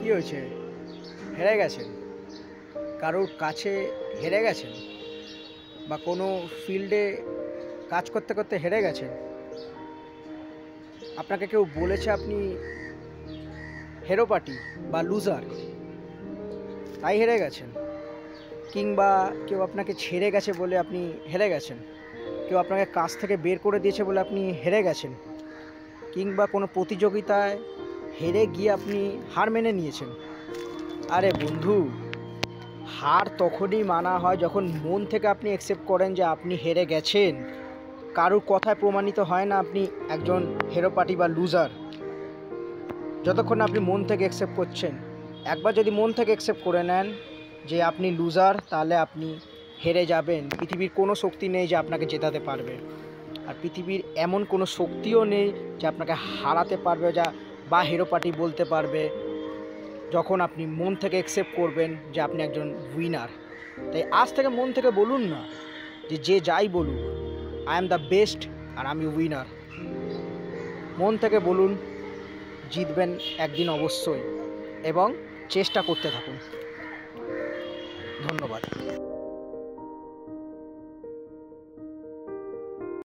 কী হয়েছে? হেরে গেছেন? কারোর কাছে হেরে গেছেন? বা কোনো ফিল্ডে কাজ করতে করতে হেরে গেছেন? আপনাকে কেউ বলেছে আপনি হেরো পার্টি বা লুজার, তাই হেরে গেছেন? কিংবা কেউ আপনাকে ছেড়ে গেছে বলে আপনি হেরে গেছেন? কেউ আপনাকে কাজ থেকে বের করে দিয়েছে বলে আপনি হেরে গেছেন? কিংবা কোনো প্রতিযোগিতায় হেরে গিয়ে আপনি হার মেনে নিয়েছেন? আরে বন্ধু, হার তখনই মানা হয় যখন মন থেকে আপনি অ্যাকসেপ্ট করেন যে আপনি হেরে গেছেন। কারোর কথায় প্রমাণিত হয় না আপনি একজন হেরো পার্টি বা লুজার, যতক্ষণ আপনি মন থেকে অ্যাকসেপ্ট করছেন। একবার যদি মন থেকে অ্যাকসেপ্ট করে নেন যে আপনি লুজার, তাহলে আপনি হেরে যাবেন। পৃথিবীর কোনো শক্তি নেই যে আপনাকে জেতাতে পারবে, আর পৃথিবীর এমন কোনো শক্তিও নেই যে আপনাকে হারাতে পারবে বা হেরো পার্টি বলতে পারবে, যখন আপনি মন থেকে অ্যাকসেপ্ট করবেন যে আপনি একজন উইনার। তাই আজ থেকে মন থেকে বলুন না যে যাই বলুক, আই অ্যাম দ্য বেস্ট আর আমি উইনার। মন থেকে বলুন, জিতবেন একদিন অবশ্যই, এবং চেষ্টা করতে থাকুন। ধন্যবাদ।